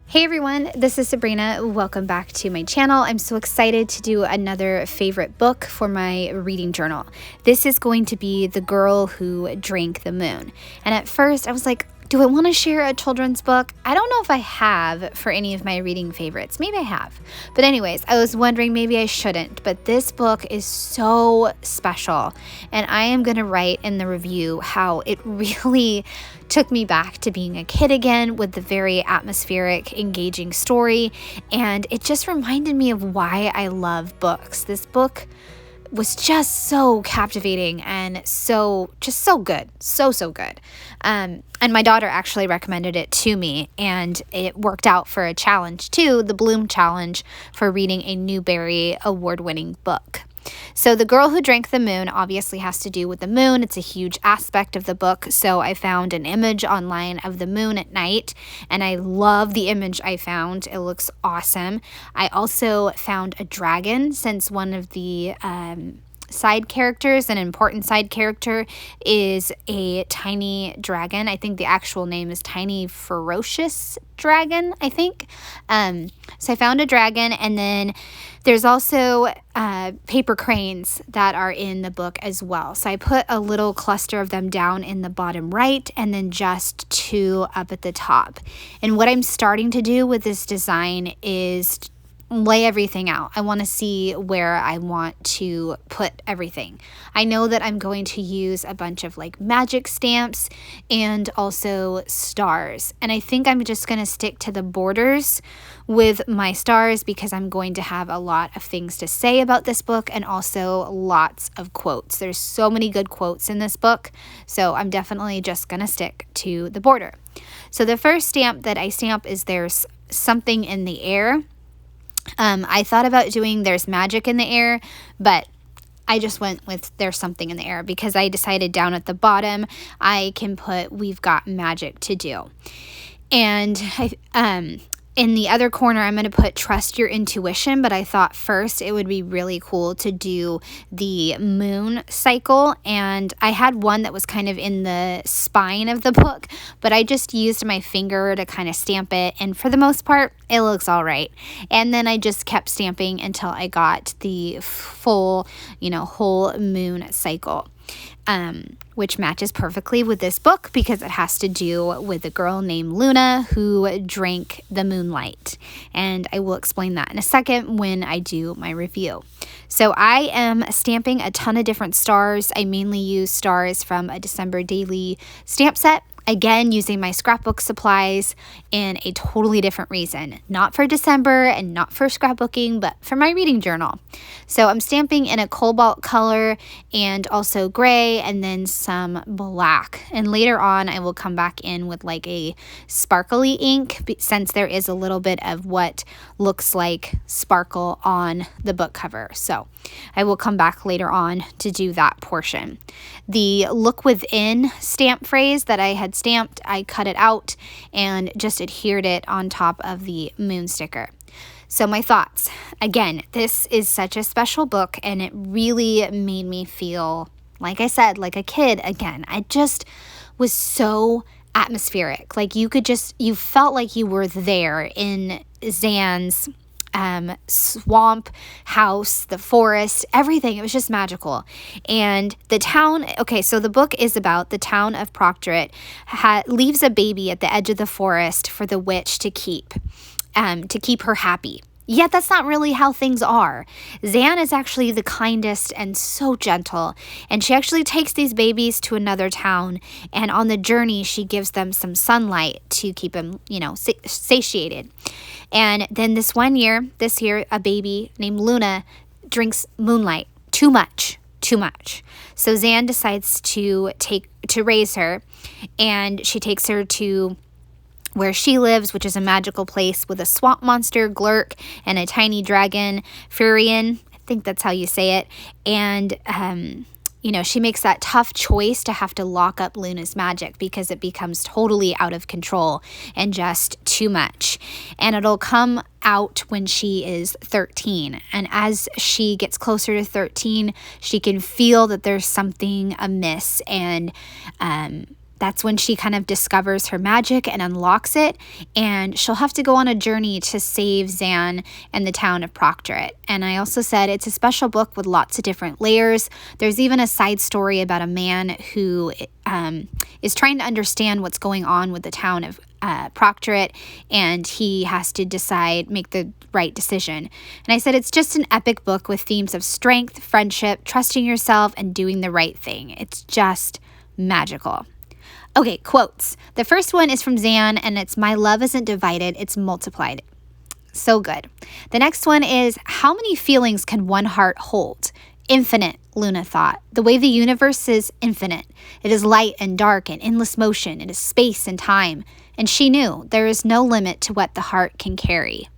Hey everyone, this is Sabrina. Welcome back to my channel. I'm so excited to do another favorite book for my reading journal. This is going to be The Girl Who Drank the Moon. And at first I was like, do I want to share a children's book? I don't know if I have for any of my reading favorites. Maybe I have. But anyways, I was wondering maybe I shouldn't. But this book is so special. And I am going to write in the review how it really took me back to being a kid again with the very atmospheric, engaging story. And it just reminded me of why I love books. This book was just so captivating and so good. So good. And my daughter actually recommended it to me, and it worked out for a challenge too, the Bloom Challenge, for reading a Newbery award-winning book. So The Girl Who Drank the Moon obviously has to do with the moon. It's a huge aspect of the book. So I found an image online of the moon at night, and I love the image I found. It looks awesome. I also found a dragon, since one of the side characters, an important side character, is a tiny dragon. I think the actual name is Tiny Ferocious Dragon, I think. So I found a dragon, and then there's also paper cranes that are in the book as well. So I put a little cluster of them down in the bottom right, and then just two up at the top. And what I'm starting to do with this design is lay everything out. I want to see where I want to put everything. I know that I'm going to use a bunch of like magic stamps and also stars. And I think I'm just going to stick to the borders with my stars because I'm going to have a lot of things to say about this book and also lots of quotes. There's so many good quotes in this book. So I'm definitely just going to stick to the border. So the first stamp that I stamp is There's Something in the Air. I thought about doing There's Magic in the Air, but I just went with There's Something in the Air because I decided down at the bottom I can put We've Got Magic to Do. And in the other corner, I'm going to put Trust Your Intuition, but I thought first it would be really cool to do the moon cycle. And I had one that was kind of in the spine of the book, but I just used my finger to kind of stamp it. And for the most part, it looks all right. And then I just kept stamping until I got the full, whole moon cycle. Which matches perfectly with this book because it has to do with a girl named Luna who drank the moonlight. And I will explain that in a second when I do my review. So I am stamping a ton of different stars. I mainly use stars from a December Daily stamp set. Again, using my scrapbook supplies in a totally different reason. Not for December and not for scrapbooking, but for my reading journal. So I'm stamping in a cobalt color and also gray and then some black. And later on, I will come back in with like a sparkly ink since there is a little bit of what looks like sparkle on the book cover. So I will come back later on to do that portion. The Look Within stamp phrase that I had stamped, I cut it out and just adhered it on top of the moon sticker. So my thoughts. Again, this is such a special book and it really made me feel, like I said, like a kid again. I just was so atmospheric. Like you felt like you were there in Zan's swamp house, the forest, everything. It was just magical. And the town, okay, so the book is about the town of Proctorate leaves a baby at the edge of the forest for the witch to keep her happy. Yet that's not really how things are. Zan is actually the kindest and so gentle, and she actually takes these babies to another town, and on the journey she gives them some sunlight to keep them, satiated. And then this year, a baby named Luna drinks moonlight too much. So Zan decides to raise her, and she takes her to where she lives, which is a magical place with a swamp monster, Glurk, and a tiny dragon, Furion. I think that's how you say it. And, she makes that tough choice to have to lock up Luna's magic because it becomes totally out of control and just too much. And it'll come out when she is 13. And as she gets closer to 13, she can feel that there's something amiss and That's when she kind of discovers her magic and unlocks it, and she'll have to go on a journey to save Zan and the town of Proctorate. And I also said it's a special book with lots of different layers. There's even a side story about a man who is trying to understand what's going on with the town of Proctorate, and he has to make the right decision. And I said it's just an epic book with themes of strength, friendship, trusting yourself, and doing the right thing. It's just magical. Okay, quotes. The first one is from Zan, and it's, "My love isn't divided, it's multiplied." So good. The next one is, "How many feelings can one heart hold?" Infinite, Luna thought. The way the universe is infinite. It is light and dark and endless motion. It is space and time. And she knew there is no limit to what the heart can carry.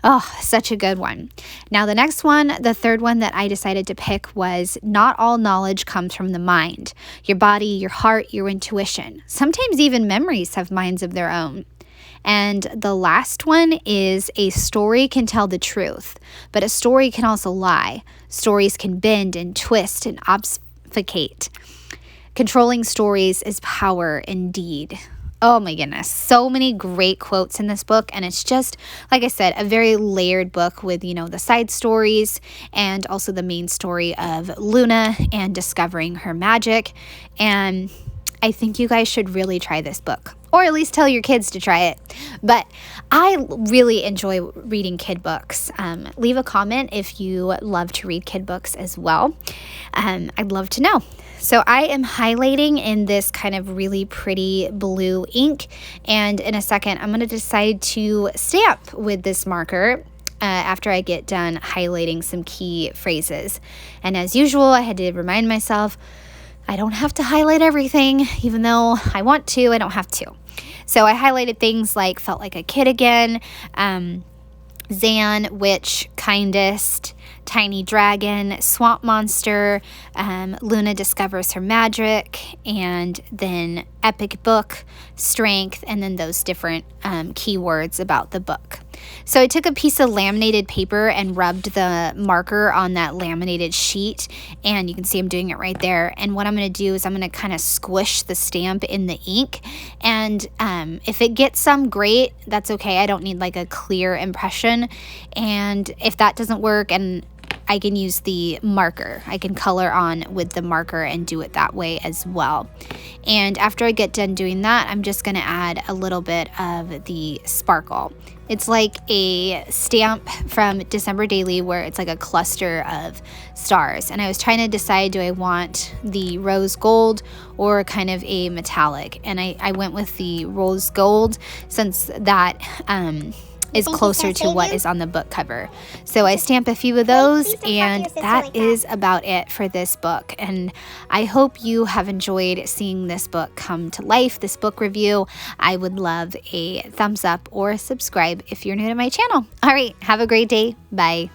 Oh, such a good one. Now the next one, the third one that I decided to pick was, "Not all knowledge comes from the mind. Your body, your heart, your intuition. Sometimes even memories have minds of their own." And the last one is, "A story can tell the truth, but a story can also lie. Stories can bend and twist and obfuscate. Controlling stories is power indeed." Oh my goodness, so many great quotes in this book, and it's just, like I said, a very layered book with, the side stories and also the main story of Luna and discovering her magic. And I think you guys should really try this book, or at least tell your kids to try it. But I really enjoy reading kid books. Leave a comment if you love to read kid books as well. I'd love to know. So I am highlighting in this kind of really pretty blue ink, and in a second I'm going to decide to stamp with this marker after I get done highlighting some key phrases. And as usual, I had to remind myself I don't have to highlight everything, even though I want to, I don't have to. So I highlighted things like "felt like a kid again," Zan, witch, kindest, tiny dragon, swamp monster, Luna discovers her magic, and then epic book, strength, and then those different keywords about the book. So I took a piece of laminated paper and rubbed the marker on that laminated sheet, and you can see I'm doing it right there. And what I'm going to do is I'm going to kind of squish the stamp in the ink, and if it gets some, great, that's okay. I don't need like a clear impression, and if that doesn't work, and I can use the marker. I can color on with the marker and do it that way as well. And after I get done doing that, I'm just going to add a little bit of the sparkle. It's like a stamp from December Daily where it's like a cluster of stars. And I was trying to decide, do I want the rose gold or kind of a metallic? And I went with the rose gold since that is closer to what is on the book cover. So I stamp a few of those, and that is about it for this book. And I hope you have enjoyed seeing this book come to life, this book review. I would love a thumbs up or subscribe if you're new to my channel. All right, have a great day. Bye.